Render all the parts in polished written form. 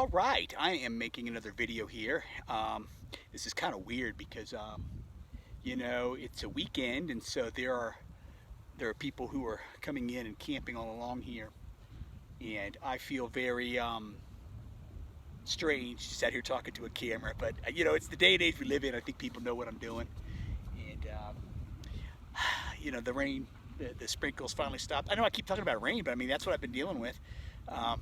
All right, I am making another video here. This is kind of weird because it's a weekend, and so there are people who are coming in and camping all along here, and I feel very strange just out here talking to a camera. But it's the day and age we live in. I think people know what I'm doing, and the rain, the sprinkles finally stopped. I know I keep talking about rain, but I mean that's what I've been dealing with,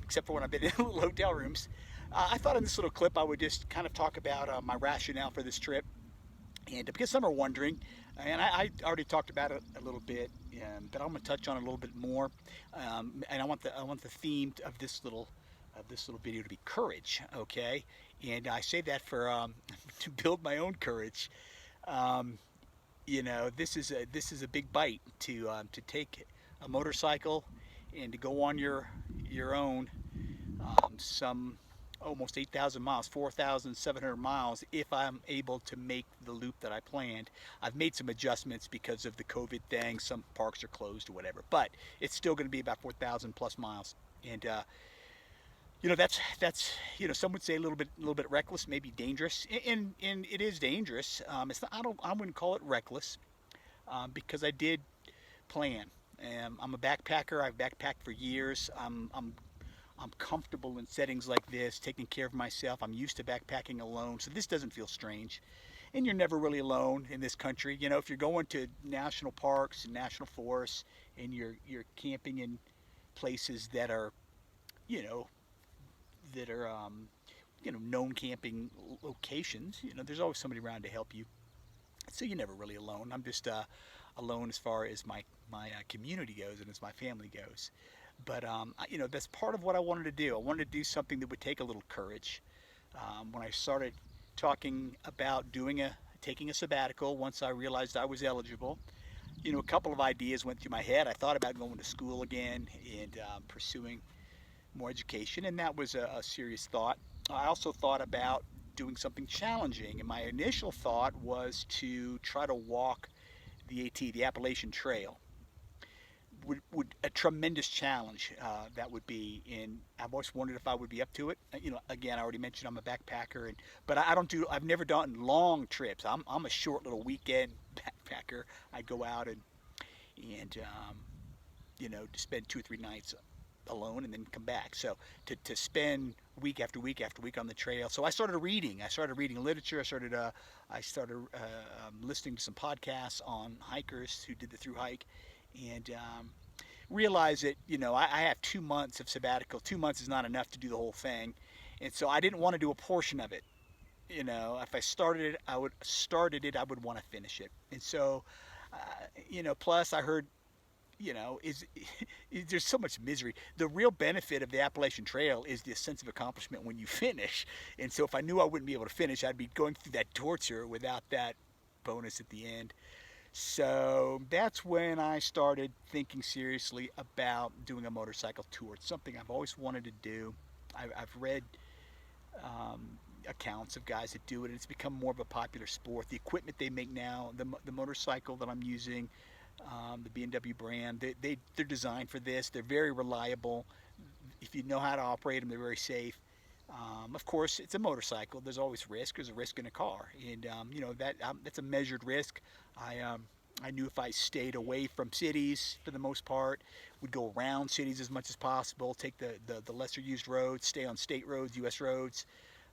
except for when I've been in little hotel rooms. I thought in this little clip I would just kind of talk about my rationale for this trip, and because some are wondering, and I already talked about it a little bit, but I'm going to touch on it a little bit more, and I want the theme of this little video to be courage, okay? And I say that for to build my own courage. Um, this is a big bite to take a motorcycle and to go on your own some almost 8,000 miles, 4,700 miles if I'm able to make the loop that I planned. I've made some adjustments because of the COVID thing. Some parks are closed or whatever, but it's still going to be about 4,000 plus miles. And that's some would say a little bit reckless, maybe dangerous, and it is dangerous. It's not, I wouldn't call it reckless because I did plan. I'm a backpacker. I've backpacked for years. I'm comfortable in settings like this, taking care of myself. I'm used to backpacking alone, so this doesn't feel strange. And you're never really alone in this country. If you're going to national parks and national forests, and you're camping in places that are, you know, known camping locations. There's always somebody around to help you, so you're never really alone. I'm just alone as far as my community goes and as my family goes. But that's part of what I wanted to do. I wanted to do something that would take a little courage. When I started talking about taking a sabbatical, once I realized I was eligible, a couple of ideas went through my head. I thought about going to school again and pursuing more education, and that was a serious thought. I also thought about doing something challenging, and my initial thought was to try to walk the the Appalachian Trail. Would a tremendous challenge that would be, and I've always wondered if I would be up to it. Again, I already mentioned I'm a backpacker, but I've never done long trips. I'm a short little weekend backpacker. I go out and to spend 2 or 3 nights alone and then come back. So to spend week after week after week on the trail. So I started reading. I started reading literature. I started listening to some podcasts on hikers who did the through hike, and realized that I have 2 months of sabbatical. 2 months is not enough to do the whole thing, and so I didn't want to do a portion of it. If I started it, I would want to finish it. And so, plus I heard is there's so much misery. The real benefit of the Appalachian Trail is the sense of accomplishment when you finish. And so if I knew I wouldn't be able to finish, I'd be going through that torture without that bonus at the end. So that's when I started thinking seriously about doing a motorcycle tour. It's something I've always wanted to do. I've read accounts of guys that do it, and it's become more of a popular sport. The equipment they make now, the motorcycle that I'm using, the BMW brand, they're designed for this. They're very reliable. If you know how to operate them, they're very safe. Of course, it's a motorcycle. There's always risk. There's a risk in a car, and that's a measured risk. I knew if I stayed away from cities for the most part, would go around cities as much as possible, take the lesser used roads, stay on state roads, U.S. roads.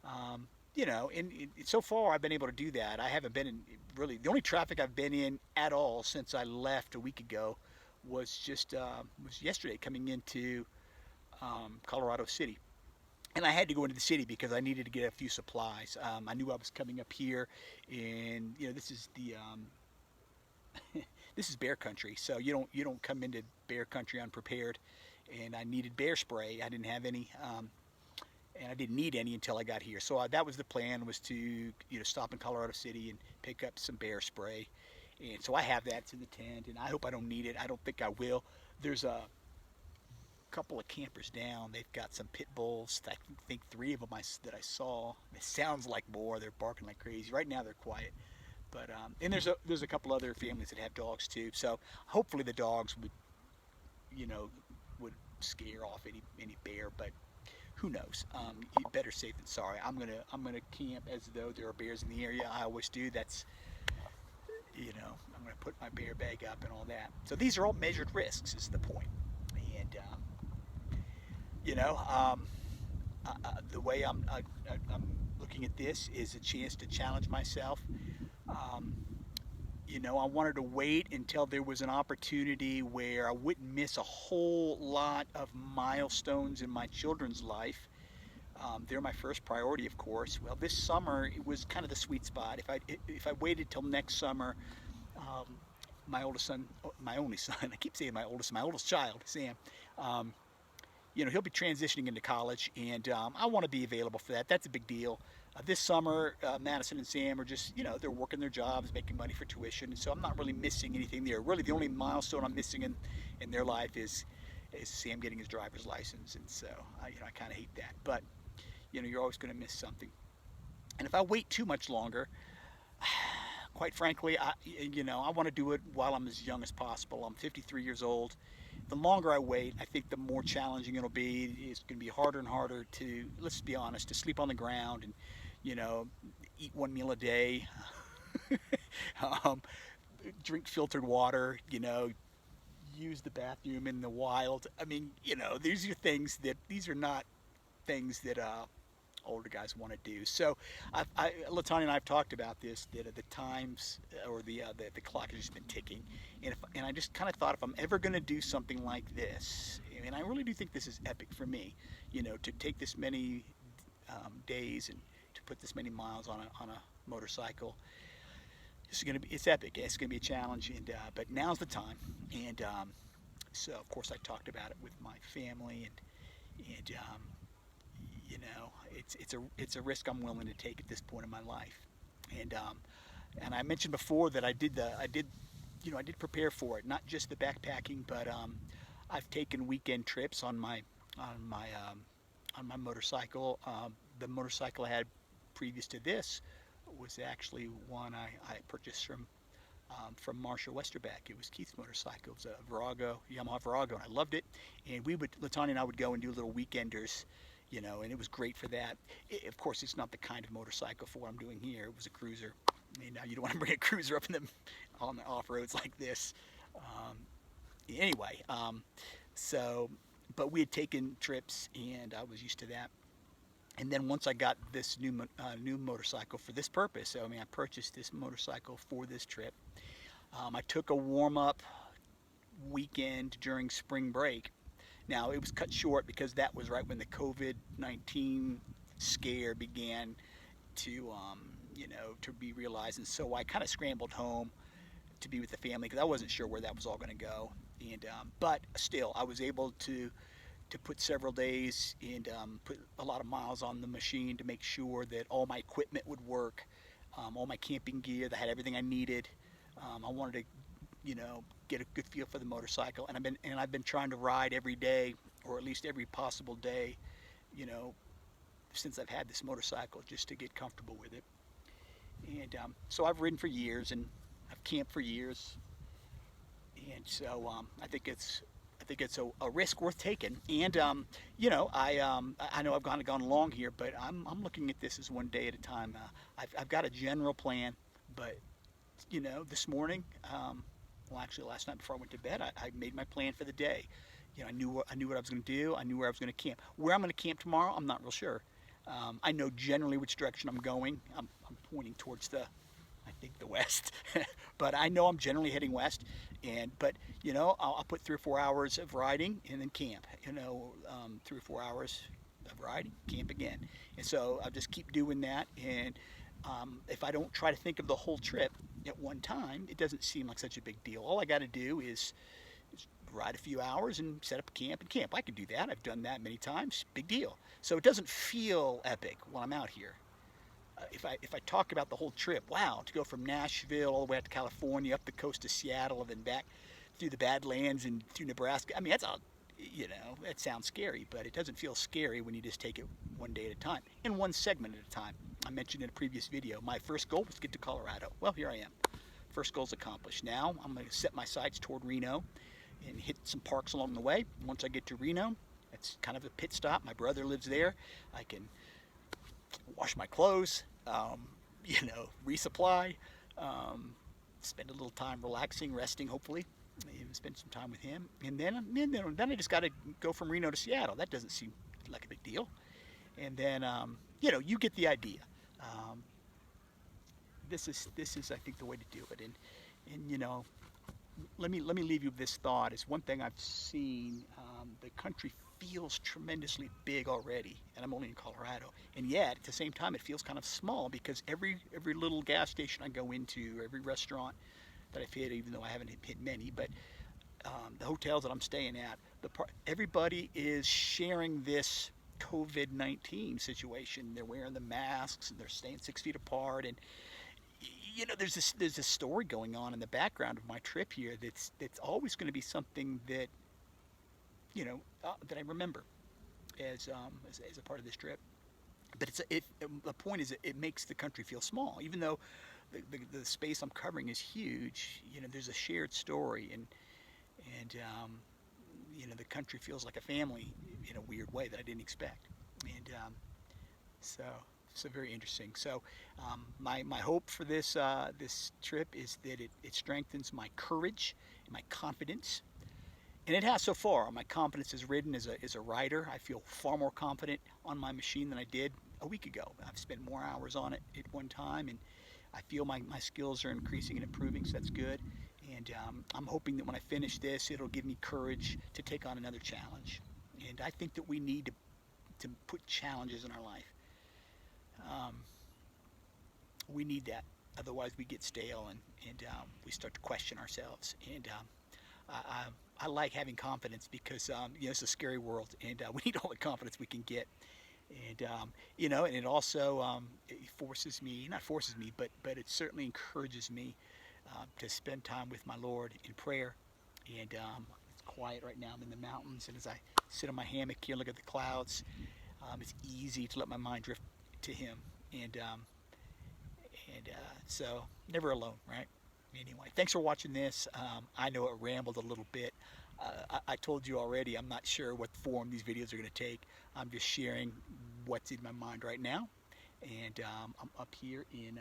And so far I've been able to do that. I haven't been in really the only traffic I've been in at all since I left a week ago was just was yesterday coming into Colorado City. And I had to go into the city because I needed to get a few supplies. I knew I was coming up here, and this is the this is bear country, so you don't come into bear country unprepared. And I needed bear spray. I didn't have any, and I didn't need any until I got here. So that was the plan, was to stop in Colorado City and pick up some bear spray. And so I have that. It's in the tent, and I hope I don't need it. I don't think I will. There's a couple of campers down. They've got some pit bulls. I think three of them that I saw. It sounds like more. They're barking like crazy. Right now they're quiet. But and there's a couple other families that have dogs too. So hopefully the dogs would would scare off any bear. But who knows? Better safe than sorry. I'm gonna camp as though there are bears in the area. I always do. That's, I'm gonna put my bear bag up and all that. So these are all measured risks, is the point. And you know, the way I'm looking at this is a chance to challenge myself. Um, I wanted to wait until there was an opportunity where I wouldn't miss a whole lot of milestones in my children's life. They're my first priority, of course. Well, this summer it was kind of the sweet spot. If I waited till next summer, um, my oldest son, my only son, I keep saying my oldest child, Sam. Um, he'll be transitioning into college, and I want to be available for that. That's a big deal. This summer, Madison and Sam are just, they're working their jobs, making money for tuition, and so I'm not really missing anything there. Really, the only milestone I'm missing in their life is Sam getting his driver's license, and so I kind of hate that. But you're always going to miss something. And if I wait too much longer, quite frankly, I want to do it while I'm as young as possible. I'm 53 years old. The longer I wait, I think the more challenging it'll be. It's going to be harder and harder to, let's be honest, to sleep on the ground and, eat one meal a day, um, drink filtered water, use the bathroom in the wild. I mean, these are not things that older guys want to do. So, Latanya and I have talked about this. That the times or the clock has just been ticking, and I just kind of thought if I'm ever going to do something like this, and I really do think this is epic for me, to take this many days and to put this many miles on a motorcycle. It's epic. It's gonna be a challenge, and but now's the time. And so of course I talked about it with my family, and it's a risk I'm willing to take at this point in my life. And I mentioned before that I did prepare for it, not just the backpacking, but I've taken weekend trips on my motorcycle. The motorcycle I had previous to this was actually one I purchased from Marshall Westerbeck. It was Keith's motorcycle. It was a Yamaha Virago, and I loved it. And Latanya and I would go and do little weekenders, and it was great for that. Of course, it's not the kind of motorcycle for what I'm doing here. It was a cruiser. I mean, now you don't want to bring a cruiser up on the off-roads like this. Anyway, but we had taken trips, and I was used to that. And then once I got this new motorcycle for this purpose, so I purchased this motorcycle for this trip. I took a warm-up weekend during spring break. Now it was cut short because that was right when the COVID-19 scare began to be realized, and so I kind of scrambled home to be with the family because I wasn't sure where that was all going to go. And but still, I was able to put several days and put a lot of miles on the machine to make sure that all my equipment would work, all my camping gear, that I had everything I needed. I wanted to, get a good feel for the motorcycle, and I've been trying to ride every day, or at least every possible day, since I've had this motorcycle, just to get comfortable with it. And so I've ridden for years, and I've camped for years, and so I think it's a risk worth taking. And I know I've gone long here, but I'm looking at this as one day at a time. I've got a general plan, but this morning, well, actually last night before I went to bed, I made my plan for the day. I knew what I was going to do. I knew where I was going to camp. Where I'm going to camp tomorrow, I'm not real sure. I know generally which direction I'm going. I'm pointing towards I think the west, but I know I'm generally heading west. But I'll put 3 or 4 hours of riding and then camp. 3 or 4 hours of riding, camp again. And so I'll just keep doing that. And if I don't try to think of the whole trip at one time, it doesn't seem like such a big deal. All I got to do is ride a few hours and set up camp and camp. I can do that. I've done that many times. Big deal. So it doesn't feel epic when I'm out here. If I talk about the whole trip, wow, to go from Nashville all the way out to California, up the coast to Seattle, and then back through the Badlands and through Nebraska. That's all, that sounds scary, but it doesn't feel scary when you just take it one day at a time, and one segment at a time. I mentioned in a previous video, my first goal was to get to Colorado. Well, here I am. First goal's accomplished. Now I'm going to set my sights toward Reno and hit some parks along the way. Once I get to Reno, It's kind of a pit stop. My brother lives there. I can wash my clothes, resupply, um, spend a little time relaxing, resting, hopefully, and spend some time with him. And then I just got to go from Reno to Seattle. That doesn't seem like a big deal. And then, you get the idea. Um, this is I think the way to do it. And let me leave you with this thought. Is one thing I've seen. The country feels tremendously big already, and I'm only in Colorado. And yet, at the same time, it feels kind of small because every little gas station I go into, every restaurant that I've hit, even though I haven't hit many, but the hotels that I'm staying at, everybody is sharing this COVID-19 situation. They're wearing the masks and they're staying 6 feet apart, and there's this story going on in the background of my trip here that's always going to be something that I remember as a part of this trip. But the point is it makes the country feel small, even though the space I'm covering is huge. There's a shared story, and the country feels like a family in a weird way that I didn't expect. And so so very interesting. So my hope for this trip is that it strengthens my courage and my confidence, and it has so far. My confidence is ridden as a rider. I feel far more confident on my machine than I did a week ago. I've spent more hours on it at one time, and I feel my skills are increasing and improving, so that's good. And I'm hoping that when I finish this, it'll give me courage to take on another challenge. And I think that we need to put challenges in our life. Um, we need that. Otherwise, we get stale and we start to question ourselves. And I like having confidence because it's a scary world, and we need all the confidence we can get. And and it also it forces me, not forces me, but it certainly encourages me to spend time with my Lord in prayer. And it's quiet right now. I'm in the mountains, and as I sit on my hammock here and look at the clouds, it's easy to let my mind drift to Him. And so never alone, right? Anyway, thanks for watching this. I know it rambled a little bit. I told you already, I'm not sure what form these videos are going to take. I'm just sharing what's in my mind right now. And I'm up here in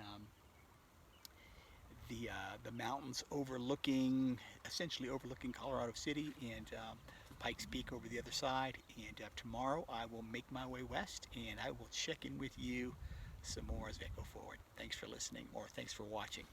the mountains essentially overlooking Colorado City, and Pikes Peak over the other side. And tomorrow I will make my way west, and I will check in with you some more as I go forward. Thanks for listening, or thanks for watching.